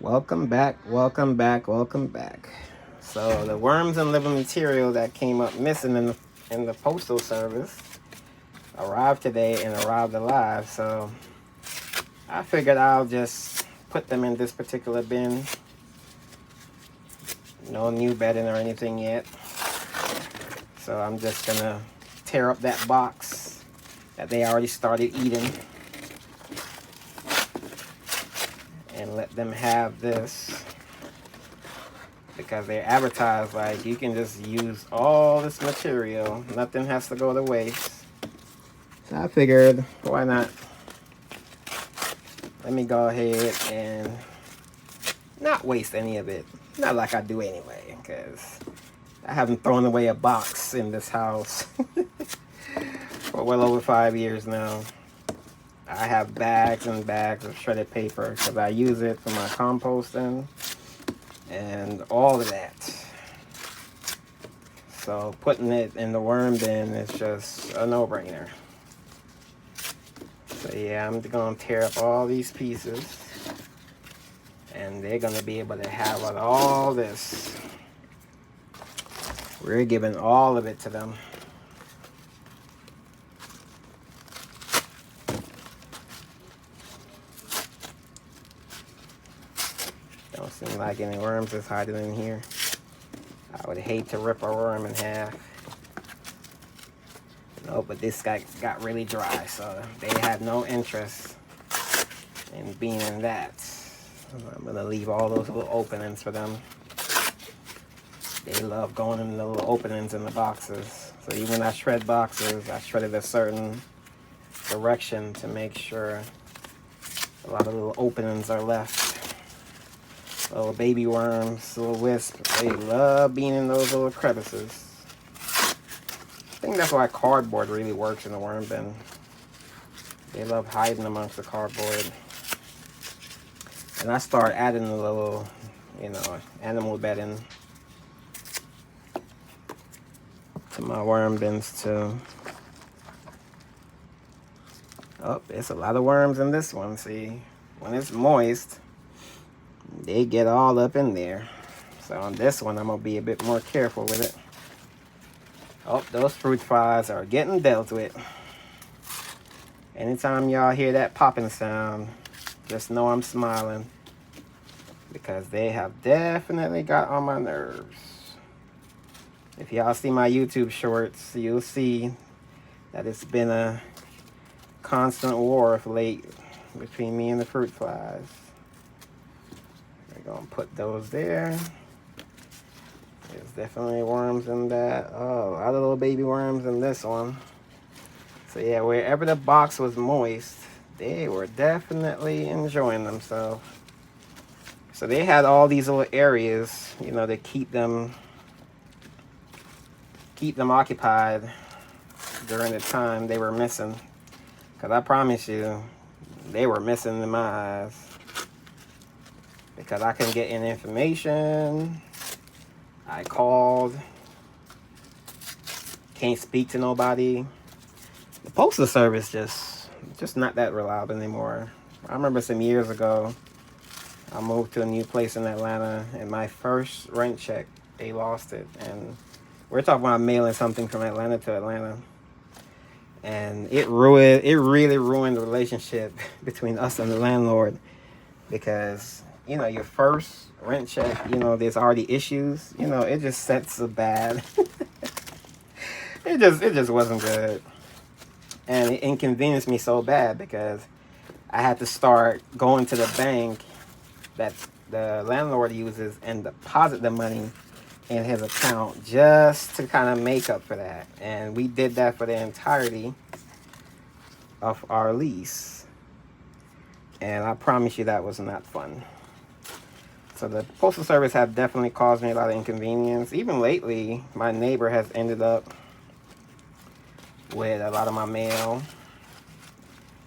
Welcome back, welcome back, welcome back. So the worms and living material that came up missing in the postal service arrived today and arrived alive. So I figured I'll just put them in this particular bin. No new bedding or anything yet. So I'm just gonna tear up that box that they already started eating and let them have this, because they're advertised like you can just use all this material, nothing has to go to waste. So I figured, why not? Let me go ahead and not waste any of it. Not like I do anyway, because I haven't thrown away a box in this house for well over 5 years now. I have bags and bags of shredded paper because I use it for my composting and all of that. So putting it in the worm bin is just a no-brainer. So yeah, I'm gonna tear up all these pieces and they're gonna be able to have all this. We're giving all of it to them. Don't seem like any worms is hiding in here. I would hate to rip a worm in half. No, but this guy got really dry, so they had no interest in being in that. I'm gonna leave all those little openings for them. They love going in the little openings in the boxes. So even when I shred boxes, I shredded a certain direction to make sure a lot of little openings are left. Little baby worms, little wisps, they love being in those little crevices. I think that's why cardboard really works in the worm bin. They love hiding amongst the cardboard. And I start adding a little, animal bedding to my worm bins too. Oh, there's a lot of worms in this one. See, when it's moist, they get all up in there. So on this one, I'm gonna be a bit more careful with it. Oh, those fruit flies are getting dealt with. Anytime y'all hear that popping sound, just know I'm smiling, because they have definitely got on my nerves. If y'all see my YouTube shorts, you'll see that it's been a constant war of late between me and the fruit flies. We're gonna put those there. There's definitely worms in that. Oh, a lot of little baby worms in this one. So yeah, wherever the box was moist, they were definitely enjoying themselves. So they had all these little areas, to keep them occupied during the time they were missing. Because I promise you, they were missing in my eyes. Because I couldn't get any information. I called. Can't speak to nobody. The postal service just not that reliable anymore. I remember some years ago, I moved to a new place in Atlanta, and my first rent check, they lost it. And we're talking about mailing something from Atlanta to Atlanta. And it really ruined the relationship between us and the landlord, because, your first rent check, there's already issues, it just sets a bad, it just wasn't good. And it inconvenienced me so bad because I had to start going to the bank that the landlord uses and deposit the money in his account just to kind of make up for that. And we did that for the entirety of our lease. And I promise you that was not fun. So the postal service have definitely caused me a lot of inconvenience. Even lately, my neighbor has ended up with a lot of my mail.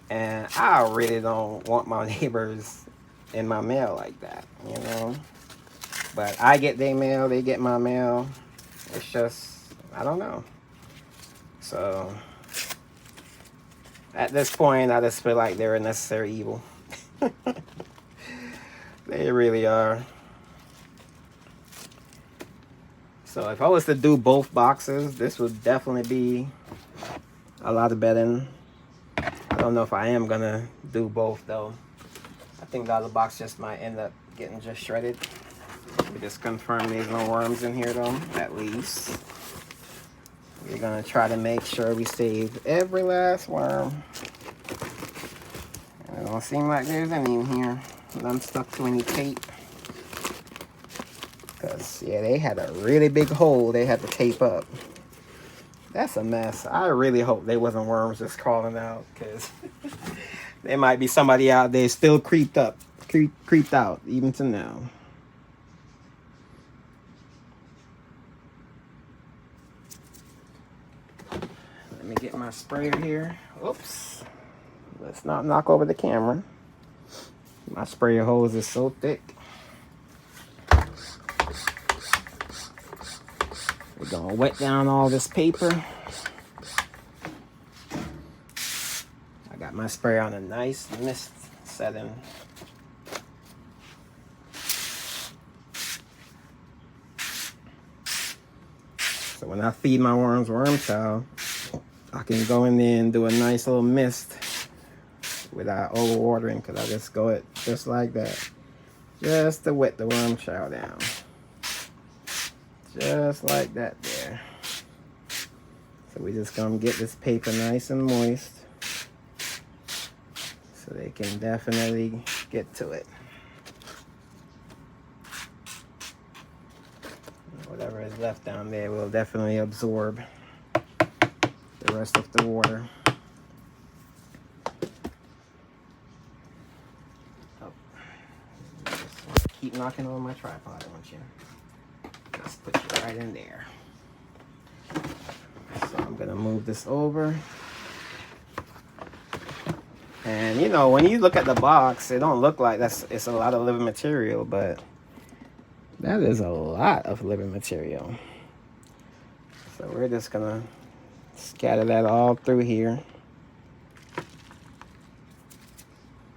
And I really don't want my neighbors in my mail like that, But I get their mail, they get my mail. It's just, I don't know. So at this point, I just feel like they're a necessary evil. They really are. So if I was to do both boxes, this would definitely be a lot of bedding. I don't know if I am gonna do both though. I think the other box just might end up getting just shredded. We just confirm there's no worms in here though, at least. We're gonna try to make sure we save every last worm. And it don't seem like there's any in here. None stuck to any tape. Because, yeah, they had a really big hole they had to tape up. That's a mess. I really hope they wasn't worms just crawling out. Because there might be somebody out there still creeped out, even to now. Let me get my sprayer here. Oops. Let's not knock over the camera. My sprayer hose is so thick. We're gonna wet down all this paper. I got my sprayer on a nice mist setting. So when I feed my worms worm chow, I can go in there and do a nice little mist without overwatering, because I just go it just like that. Just to wet the worm chow down. Just like that there. So we just gonna get this paper nice and moist so they can definitely get to it. Whatever is left down there will definitely absorb the rest of the water. Oh. Just keep knocking on my tripod, I want you. Just put you right in there. So I'm gonna move this over. And you know, when you look at the box, it don't look like it's a lot of living material, but that is a lot of living material. So we're just gonna scatter that all through here.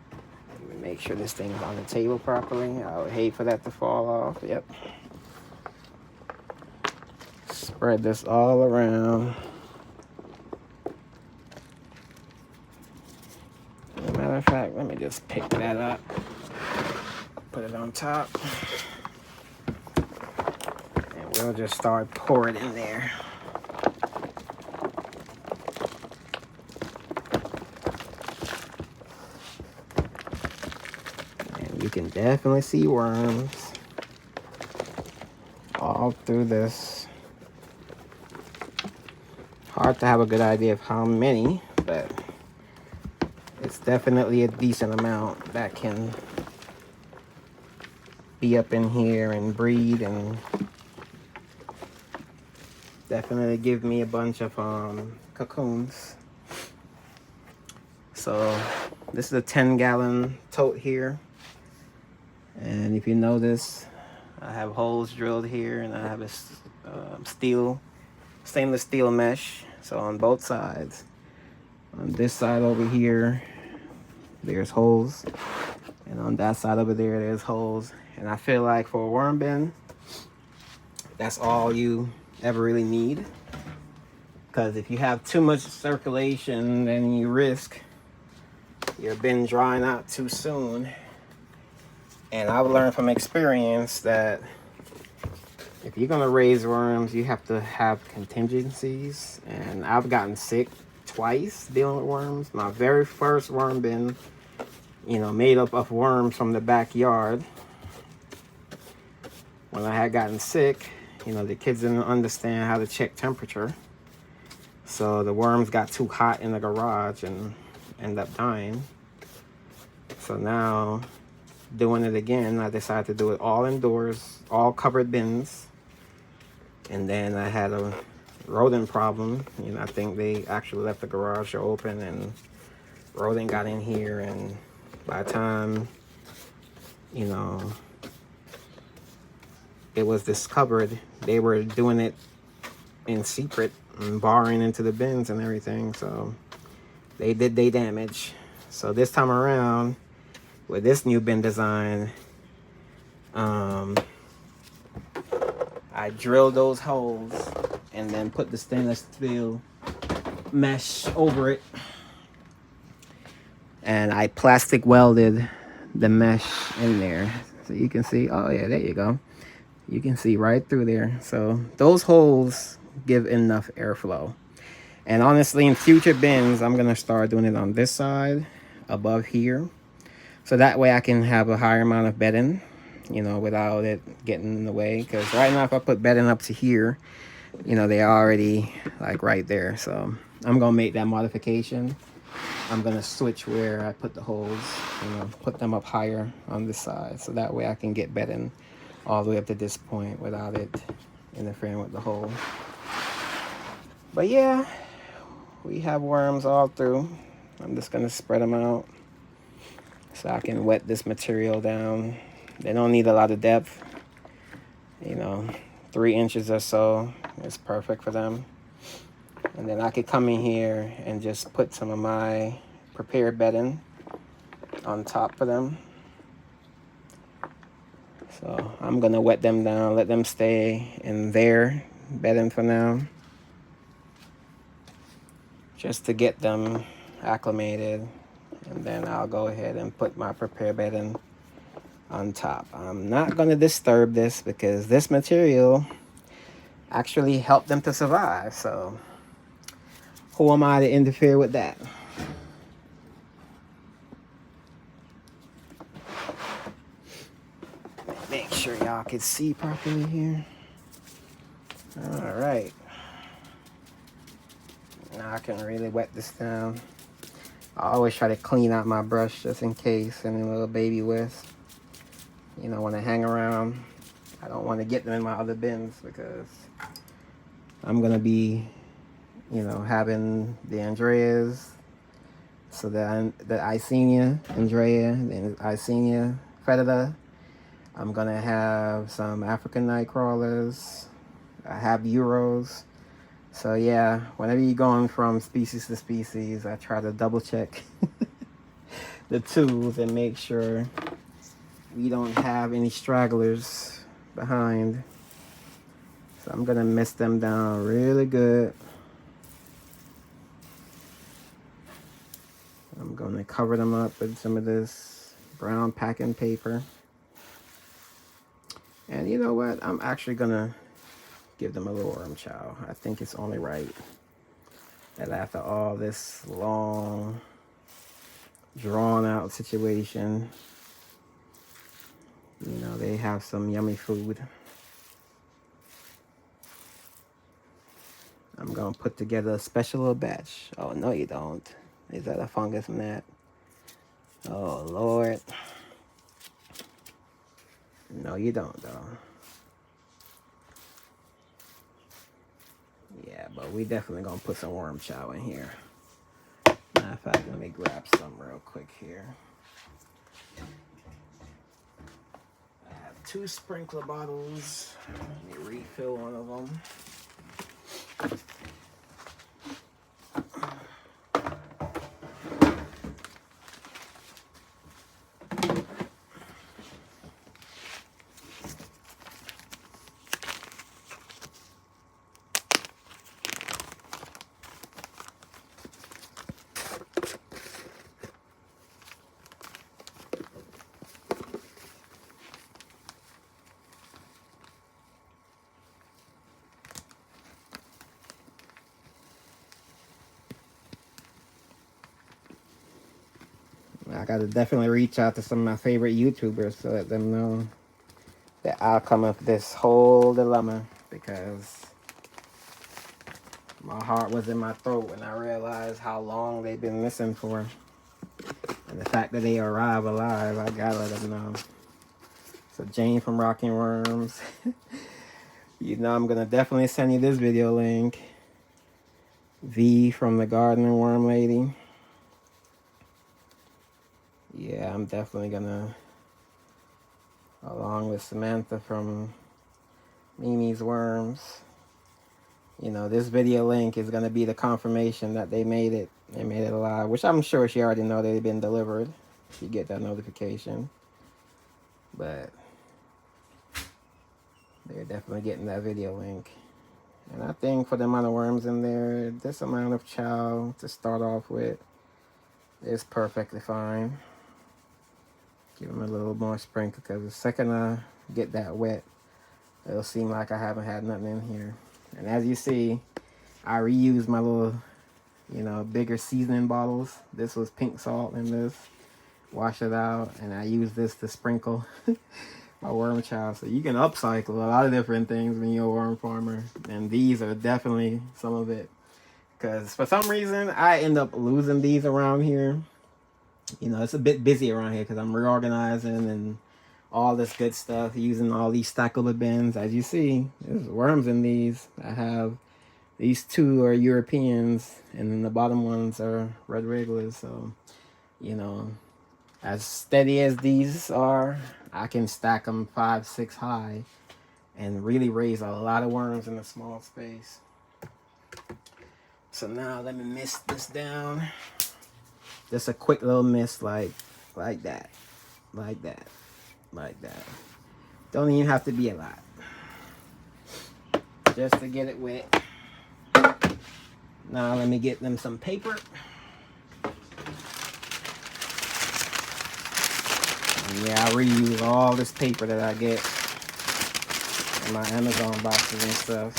Let me make sure this thing's on the table properly. I would hate for that to fall off. Yep. Spread this all around. As a matter of fact, let me just pick that up. Put it on top. And we'll just start pouring in there. And you can definitely see worms all through this. Hard to have a good idea of how many, but it's definitely a decent amount that can be up in here and breed and definitely give me a bunch of cocoons. So this is a 10-gallon tote here, and if you notice, I have holes drilled here, and I have a stainless steel mesh. So on both sides, on this side over here, there's holes, and on that side over there, there's holes. And I feel like for a worm bin, that's all you ever really need, because if you have too much circulation, then you risk your bin drying out too soon. And I've learned from experience that if you're gonna raise worms, you have to have contingencies. And I've gotten sick twice dealing with worms. My very first worm bin, you know, made up of worms from the backyard. When I had gotten sick, you know, the kids didn't understand how to check temperature. So the worms got too hot in the garage and ended up dying. So now, doing it again, I decided to do it all indoors, all covered bins. And then I had a rodent problem. You know, I think they actually left the garage door open and rodent got in here, and by the time, you know, it was discovered, they were doing it in secret and borrowing into the bins and everything. So they did their damage. So this time around, with this new bin design, Um, I drilled those holes and then put the stainless steel mesh over it. And I plastic welded the mesh in there. So you can see, oh yeah, there you go. You can see right through there. So those holes give enough airflow. And honestly, in future bins, I'm gonna start doing it on this side, above here. So that way I can have a higher amount of bedding, you know, without it getting in the way. Because right now, if I put bedding up to here, you know, they're already like right there. So I'm gonna make that modification. I'm gonna switch where I put the holes, you know, put them up higher on this side. So that way I can get bedding all the way up to this point without it interfering with the hole. But yeah, we have worms all through. I'm just gonna spread them out so I can wet this material down. They don't need a lot of depth, you know, 3 inches or so is perfect for them. And then I could come in here and just put some of my prepared bedding on top for them. So I'm gonna wet them down, let them stay in their bedding for now, just to get them acclimated. And then I'll go ahead and put my prepared bedding on top. I'm not gonna disturb this because this material actually helped them to survive. So who am I to interfere with that? Make sure y'all can see properly here. All right. Now I can really wet this down. I always try to clean out my brush just in case any little baby wisp, you know, when I hang around. I don't want to get them in my other bins because I'm gonna be, you know, having the Andreas, so the Eisenia Andrea, the Eisenia fetida. I'm gonna have some African night crawlers. I have Euros. So yeah, whenever you're going from species to species, I try to double check the tools and make sure we don't have any stragglers behind. So I'm gonna mist them down really good. I'm gonna cover them up with some of this brown packing paper. And you know what? I'm actually gonna give them a little worm chow. I think it's only right that after all this long, drawn out situation, you know, they have some yummy food. I'm gonna put together a special little batch. Oh, no you don't. Is that a fungus gnat? Oh, Lord. No, you don't, though. Yeah, but we definitely gonna put some worm chow in here. Matter of fact, let me grab some real quick here. I have 2 sprinkler bottles. Let me refill one of them. I gotta definitely reach out to some of my favorite YouTubers to let them know the outcome of this whole dilemma, because my heart was in my throat when I realized how long they've been missing for. And the fact that they arrive alive, I gotta let them know. So Jane from Rocking Worms, you know I'm gonna definitely send you this video link. V from the Gardening Worm Lady. Yeah, I'm definitely gonna, along with Samantha from Mimi's Worms. You know, this video link is gonna be the confirmation that they made it. They made it alive, which I'm sure she already know they've been delivered. She get that notification. But they're definitely getting that video link. And I think for the amount of worms in there, this amount of chow to start off with is perfectly fine. Give them a little more sprinkle, because the second I get that wet, it'll seem like I haven't had nothing in here. And as you see, I reused my little, you know, bigger seasoning bottles. This was pink salt in this. Wash it out, and I use this to sprinkle my worm chow. So you can upcycle a lot of different things when you're a worm farmer, and these are definitely some of it. Because for some reason, I end up losing these around here. You know, it's a bit busy around here because I'm reorganizing and all this good stuff, using all these stackable bins. As you see, there's worms in these. I have these two are Europeans, and then the bottom ones are red regulars. So, you know, as steady as these are, I can stack them 5, 6 high and really raise a lot of worms in a small space. So now let me mist this down. Just a quick little mist, like that, like that, like that. Don't even have to be a lot, just to get it wet. Now let me get them some paper. And yeah, I reuse all this paper that I get in my Amazon boxes and stuff.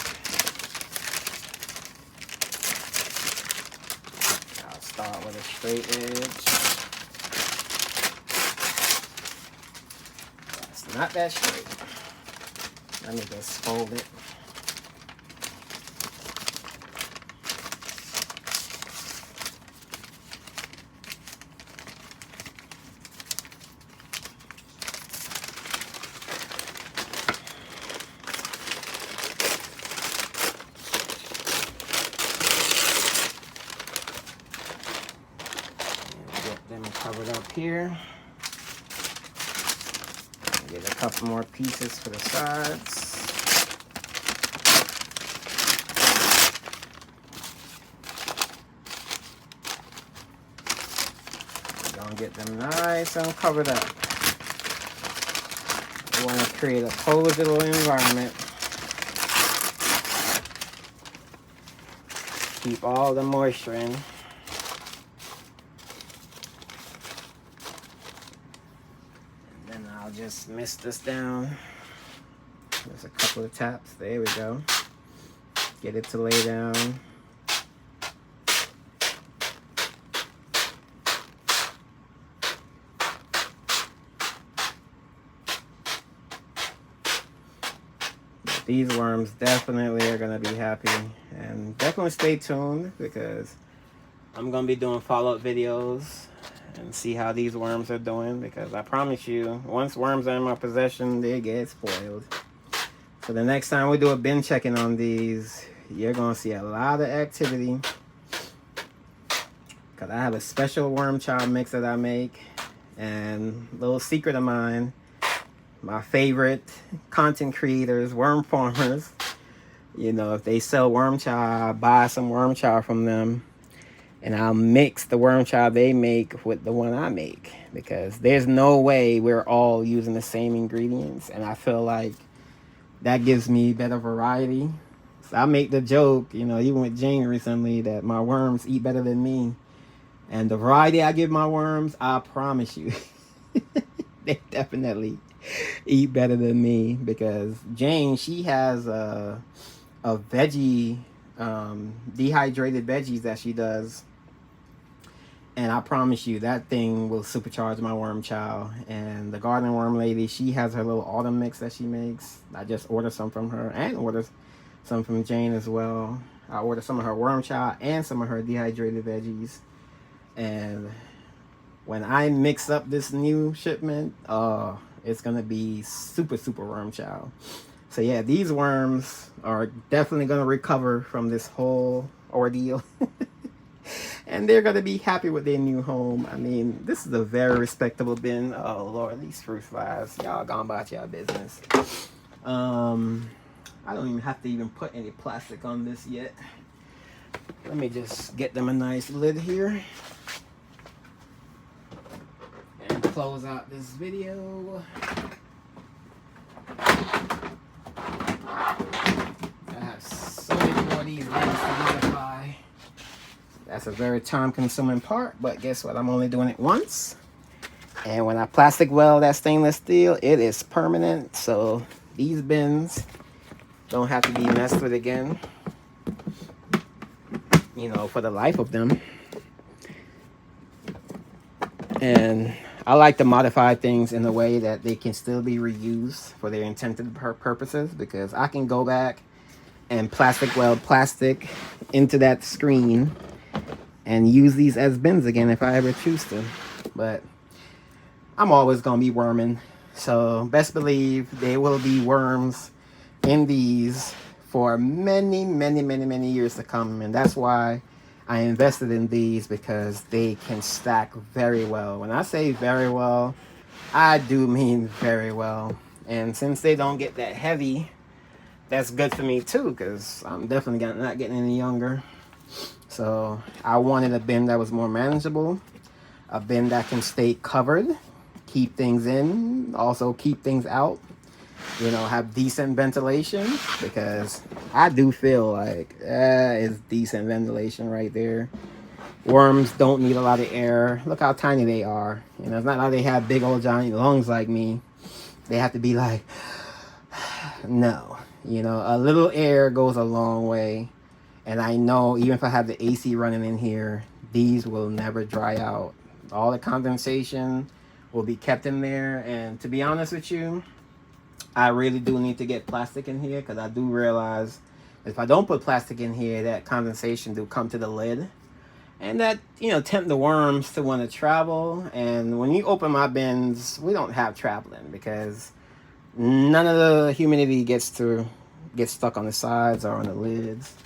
I'll start with a straight edge. That's not that straight. Let me just fold it. Covered up here. Get a couple more pieces for the sides. We're gonna get them nice and covered up. We want to create a cozy little environment. Keep all the moisture in. Just mist this down. There's a couple of taps. There we go. Get it to lay down. But these worms definitely are going to be happy. And definitely stay tuned, because I'm going to be doing follow-up videos and see how these worms are doing, because I promise you, once worms are in my possession, they get spoiled. So the next time we do a bin checking on these, you're gonna see a lot of activity, because I have a special worm chow mix that I make. And a little secret of mine, my favorite content creators, worm farmers, you know, if they sell worm chow, I buy some worm chow from them, and I'll mix the worm chow they make with the one I make, because there's no way we're all using the same ingredients. And I feel like that gives me better variety. So I make the joke, you know, even with Jane recently, that my worms eat better than me. And the variety I give my worms, I promise you, they definitely eat better than me. Because Jane, she has a veggie, dehydrated veggies that she does. And I promise you, that thing will supercharge my worm chow. And the garden worm lady, she has her little autumn mix that she makes. I just ordered some from her, and ordered some from Jane as well. I ordered some of her worm chow and some of her dehydrated veggies. And when I mix up this new shipment, it's going to be super, super worm chow. So yeah, these worms are definitely going to recover from this whole ordeal. And they're going to be happy with their new home. I mean, this is a very respectable bin. Oh, Lord, these fruit flies. Y'all gone about y'all business. I don't even have to even put any plastic on this yet. Let me just get them a nice lid here. And close out this video. That's a very time consuming part, but guess what? I'm only doing it once. And when I plastic weld that stainless steel, it is permanent. So these bins don't have to be messed with again, you know, for the life of them. And I like to modify things in a way that they can still be reused for their intended purposes, because I can go back and plastic weld plastic into that screen and use these as bins again if I ever choose to. But I'm always gonna be worming, so best believe there will be worms in these for many, many, many, many years to come. And that's why I invested in these, because they can stack very well. When I say very well, I do mean very well. And since they don't get that heavy, that's good for me too, because I'm definitely not getting any younger. So I wanted a bin that was more manageable, a bin that can stay covered, keep things in, also keep things out, you know, have decent ventilation, because I do feel like it's decent ventilation right there. Worms don't need a lot of air. Look how tiny they are. You know, it's not like they have big old giant lungs like me. They have to be like, no. You know, a little air goes a long way. And I know even if I have the AC running in here, these will never dry out. All the condensation will be kept in there. And to be honest with you, I really do need to get plastic in here, because I do realize if I don't put plastic in here, that condensation do come to the lid. And that, you know, tempt the worms to want to travel. And when you open my bins, we don't have traveling, because none of the humidity gets stuck on the sides or on the lids.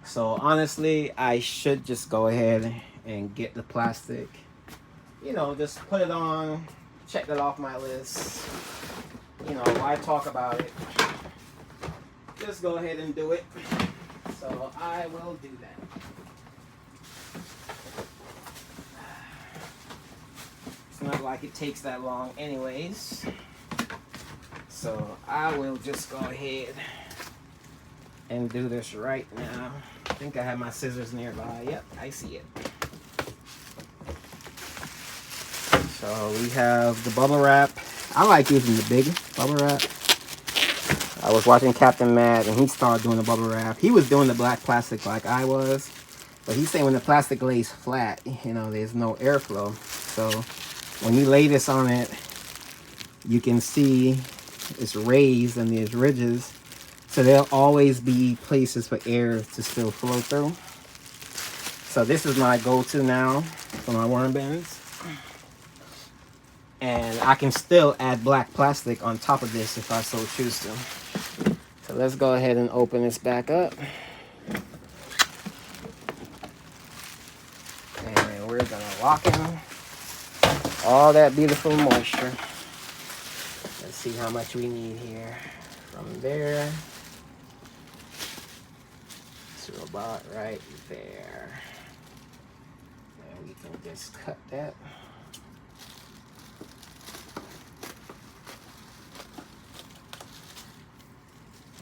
So honestly, I should just go ahead and get the plastic. You know, just put it on, check that off my list. You know, why talk about it? Just go ahead and do it. So I will do that. It's not like it takes that long anyways. So I will just go ahead and do this right now. I think I have my scissors nearby. Yep, I see it. So we have the bubble wrap. I like using the big bubble wrap. I was watching Captain Matt and he started doing the bubble wrap. He was doing the black plastic like I was, but he's saying when the plastic lays flat, you know, there's no airflow. So when you lay this on it, you can see it's raised and there's ridges. So there'll always be places for air to still flow through. So this is my go-to now for my worm bins. And I can still add black plastic on top of this if I so choose to. So let's go ahead and open this back up. And we're gonna lock in all that beautiful moisture. Let's see how much we need here. From there to about right there. And we can just cut that.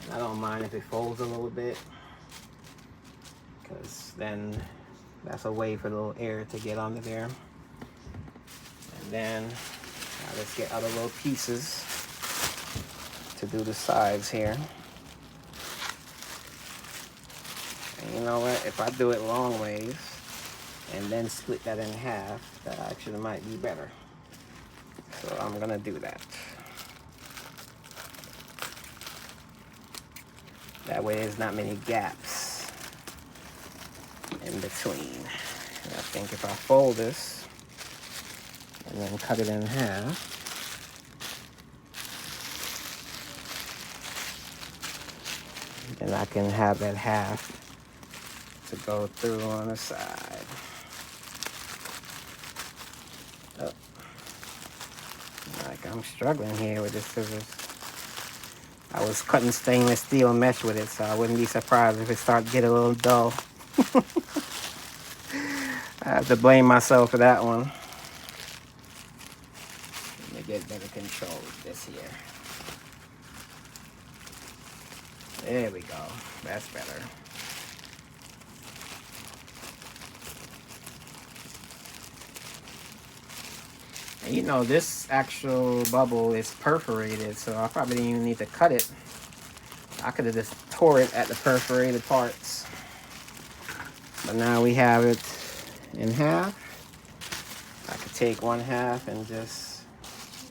And I don't mind if it folds a little bit, because then that's a way for the little air to get under there. And then now let's get other little pieces to do the sides here. And you know what? If I do it long ways and then split that in half, that actually might be better. So I'm gonna do that. That way there's not many gaps in between. And I think if I fold this and then cut it in half, then I can have that half to go through on the side. Oh. Like I'm struggling here with this scissors. I was cutting stainless steel mesh with it, so I wouldn't be surprised if it started to get a little dull. I have to blame myself for that one. Let me get better control with this here. There we go. That's better. And you know, this actual bubble is perforated, so I probably didn't even need to cut it. I could have just tore it at the perforated parts. But now we have it in half. I could take one half and just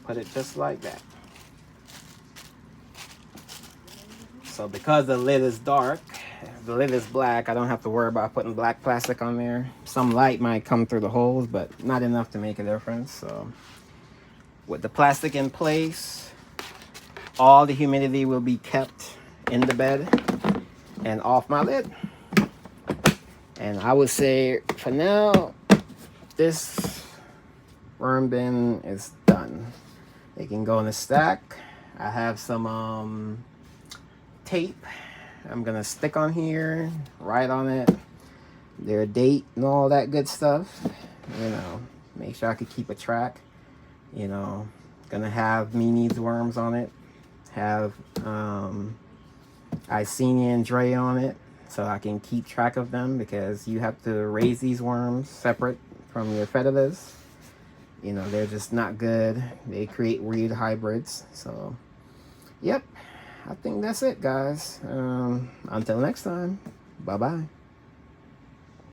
put it just like that. So because the lid is dark, the lid is black, I don't have to worry about putting black plastic on there. Some light might come through the holes, but not enough to make a difference. So with the plastic in place, all the humidity will be kept in the bed and off my lid. And I would say for now, this worm bin is done. They can go in the stack. I have some tape I'm gonna stick on here, write on it their date and all that good stuff. You know, make sure I could keep a track. You know, gonna have me needs worms on it, have Eisenia Andrei on it, so I can keep track of them, because you have to raise these worms separate from your feathers. You know, they're just not good. They create weird hybrids. So, yep, I think that's it, guys. Until next time, bye-bye.